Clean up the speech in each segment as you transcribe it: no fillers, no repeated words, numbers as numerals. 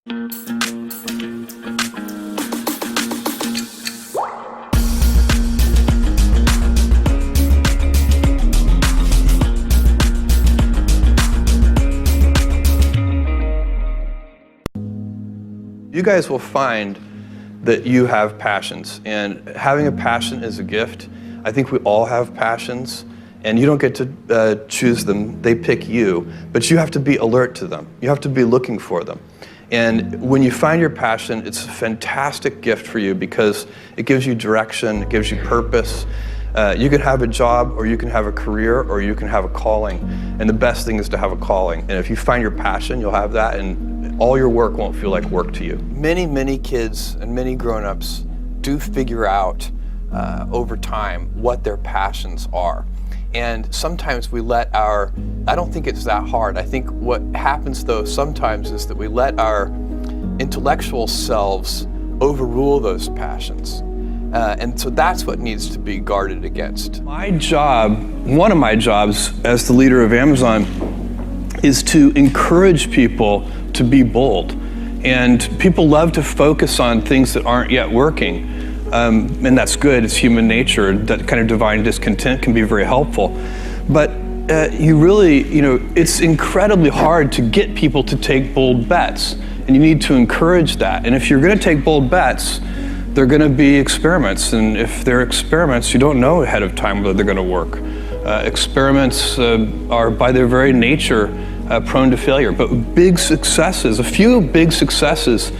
You guys will find that you have passions, and having a passion is a gift. I think we all have passions, and you don't get to choose them. They pick you, but you have to be alert to them. You have to be looking for them. And when you find your passion, it's a fantastic gift for you because it gives you direction, it gives you purpose. You can have a job, or you can have a career, or you can have a calling. And the best thing is to have a calling. And if you find your passion, you'll have that, and all your work won't feel like work to you. Many kids and many grown-ups do figure out over time what their passions are. And sometimes we let I don't think it's that hard. I think what happens though sometimes is that we let our intellectual selves overrule those passions. And so that's what needs to be guarded against. My job, one of my jobs as the leader of Amazon, is to encourage people to be bold. And people love to focus on things that aren't yet working. And that's good, it's human nature. That kind of divine discontent can be very helpful. But it's incredibly hard to get people to take bold bets. And you need to encourage that. And if you're gonna take bold bets, they're gonna be experiments. And if they're experiments, you don't know ahead of time whether they're gonna work. Experiments are by their very nature prone to failure, but big successes, a few big successes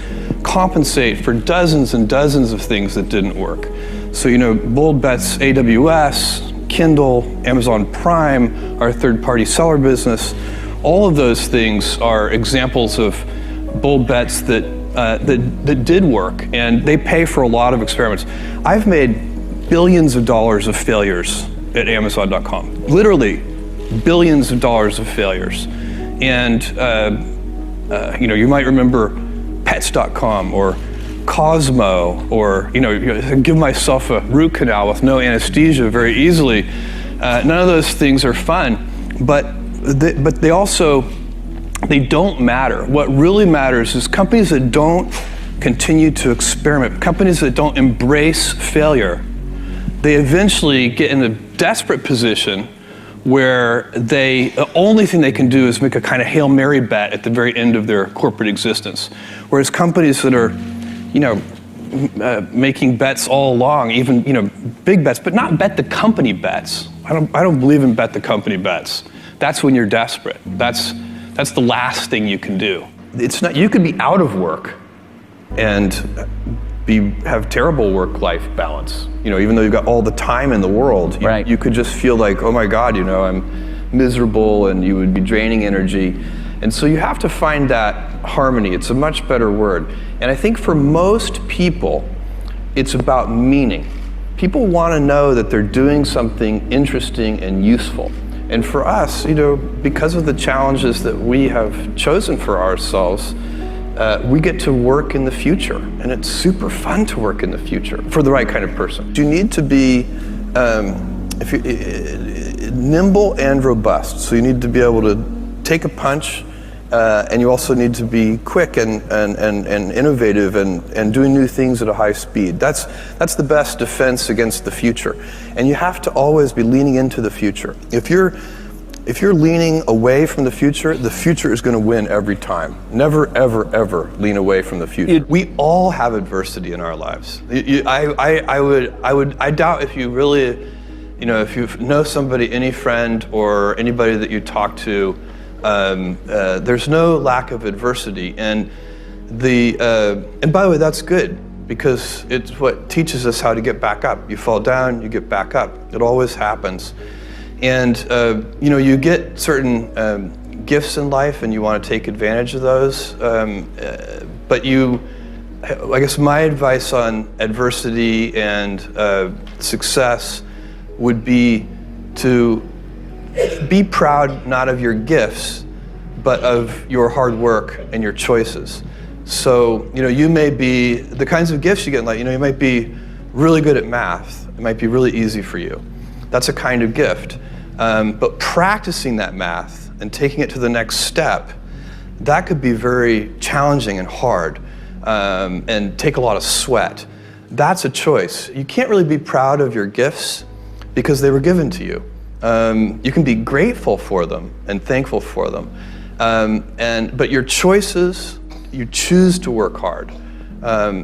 compensate for dozens and dozens of things that didn't work. So, bold bets, AWS, Kindle, Amazon Prime, our third-party seller business, all of those things are examples of bold bets that did work, and they pay for a lot of experiments. I've made billions of dollars of failures at Amazon.com, literally billions of dollars of failures. And you might remember Pets.com or Cosmo, or give myself a root canal with no anesthesia very easily. None of those things are fun, but they don't matter. What really matters is companies that don't continue to experiment, companies that don't embrace failure. They eventually get in a desperate position where the only thing they can do is make a kind of Hail Mary bet at the very end of their corporate existence. Whereas companies that are, making bets all along, even, big bets, but not bet the company bets. I don't believe in bet the company bets. That's when you're desperate. That's the last thing you can do. It's not, you could be out of work and have terrible work-life balance. Even though you've got all the time in the world, right. You could just feel like, oh my God, I'm miserable, and you would be draining energy. And so you have to find that harmony. It's a much better word. And I think for most people, it's about meaning. People want to know that they're doing something interesting and useful. And for us, because of the challenges that we have chosen for ourselves, we get to work in the future, and it's super fun to work in the future for the right kind of person. You need to be nimble and robust. So you need to be able to take a punch, and you also need to be quick and innovative and doing new things at a high speed. That's the best defense against the future. And you have to always be leaning into the future. If you're leaning away from the future is going to win every time. Never, ever, ever lean away from the future. We all have adversity in our lives. I doubt if you really, if you know somebody, any friend or anybody that you talk to, there's no lack of adversity. And by the way, that's good, because it's what teaches us how to get back up. You fall down, you get back up. It always happens. And you get certain gifts in life, and you want to take advantage of those. But I guess my advice on adversity and success would be to be proud not of your gifts, but of your hard work and your choices. So, you may be, the kinds of gifts you get in life, you might be really good at math. It might be really easy for you. That's a kind of gift. But practicing that math and taking it to the next step that could be very challenging and hard, and take a lot of sweat. That's a choice. You can't really be proud of your gifts because they were given to you. You can be grateful for them and thankful for them. But your choices, you choose to work hard.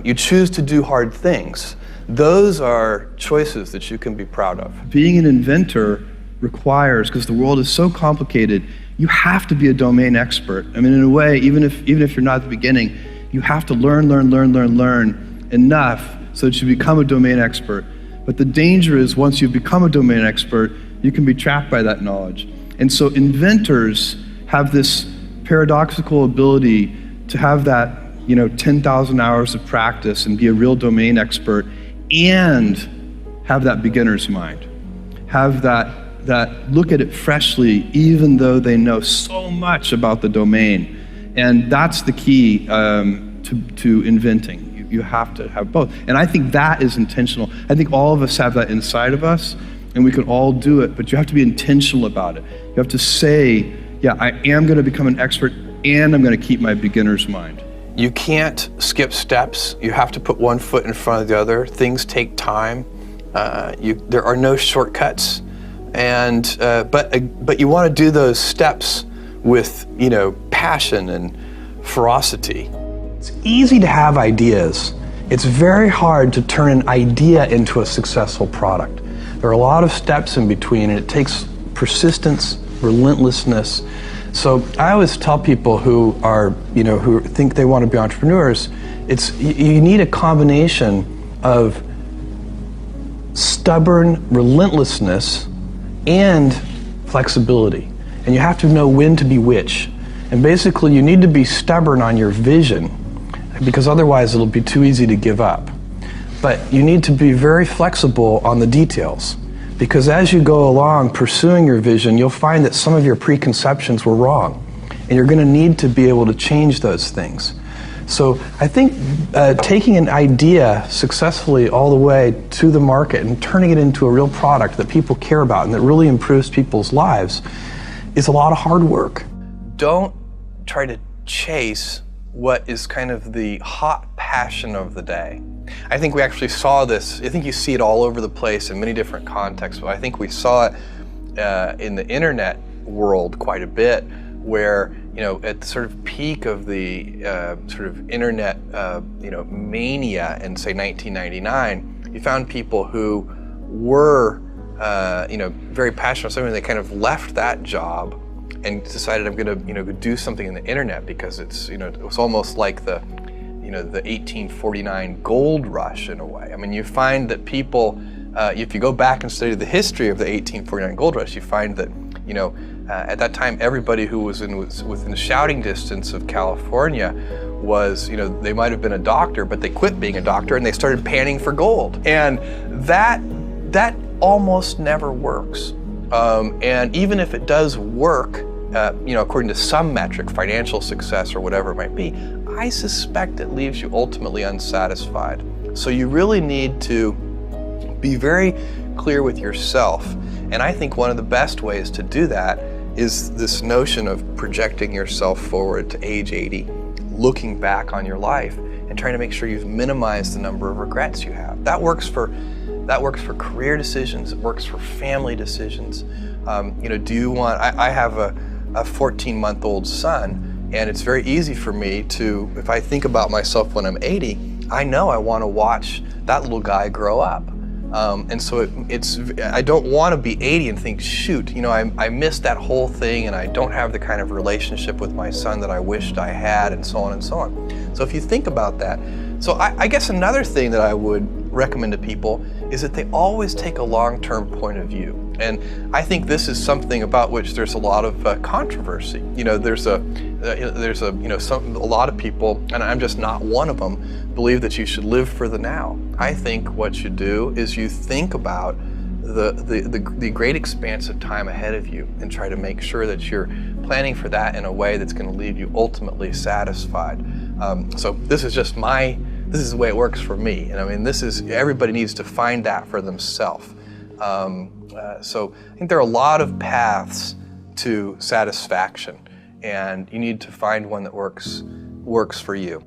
You choose to do hard things. Those are choices that you can be proud of. Being an inventor requires, because the world is so complicated, you have to be a domain expert. I mean, in a way, even if you're not at the beginning, you have to learn enough so that you become a domain expert. But the danger is once you become a domain expert, you can be trapped by that knowledge. And so inventors have this paradoxical ability to have that 10,000 hours of practice and be a real domain expert and have that beginner's mind. Have that look at it freshly, even though they know so much about the domain. And that's the key to inventing. You have to have both. And I think that is intentional. I think all of us have that inside of us, and we can all do it, but you have to be intentional about it. You have to say, yeah, I am going to become an expert, and I'm going to keep my beginner's mind. You can't skip steps. You have to put one foot in front of the other. Things take time. There are no shortcuts, and but you want to do those steps with passion and ferocity. It's easy to have ideas. It's very hard to turn an idea into a successful product. There are a lot of steps in between, and it takes persistence, relentlessness. So I always tell people who are, who think they want to be entrepreneurs, you need a combination of stubborn relentlessness and flexibility. And you have to know when to be which. And basically you need to be stubborn on your vision, because otherwise it'll be too easy to give up. But you need to be very flexible on the details, because as you go along pursuing your vision, you'll find that some of your preconceptions were wrong, and you're going to need to be able to change those things. So I think taking an idea successfully all the way to the market and turning it into a real product that people care about and that really improves people's lives is a lot of hard work. Don't try to chase what is kind of the hot passion of the day. I think we actually saw this, I think you see it all over the place in many different contexts, but I think we saw it in the internet world quite a bit, where at the sort of peak of the sort of internet mania in, say, 1999, you found people who were very passionate about something. They kind of left that job and decided, I'm going to do something in the internet, because it's it was almost like the the 1849 gold rush in a way. I mean, you find that people, if you go back and study the history of the 1849 gold rush, you find that at that time everybody who was within shouting distance of California was, they might have been a doctor, but they quit being a doctor and they started panning for gold. And that almost never works. And even if it does work, according to some metric, financial success or whatever it might be, I suspect it leaves you ultimately unsatisfied. So you really need to be very clear with yourself. And I think one of the best ways to do that is this notion of projecting yourself forward to age 80, looking back on your life and trying to make sure you've minimized the number of regrets you have. That works for career decisions. It works for family decisions. Do you want? I have a 14-month-old son, and it's very easy for me to, if I think about myself when I'm 80, I know I want to watch that little guy grow up. And so I don't want to be 80 and think, shoot, I missed that whole thing, and I don't have the kind of relationship with my son that I wished I had, and so on and so on. So if you think about that, so I guess another thing that I would recommend to people is that they always take a long-term point of view. And I think this is something about which there's a lot of controversy. There's a lot of people, and I'm just not one of them, believe that you should live for the now. I think what you do is you think about the great expanse of time ahead of you and try to make sure that you're planning for that in a way that's going to leave you ultimately satisfied. So this is just this is the way it works for me. And I mean, everybody needs to find that for themselves. So I think there are a lot of paths to satisfaction. and you need to find one that works for you.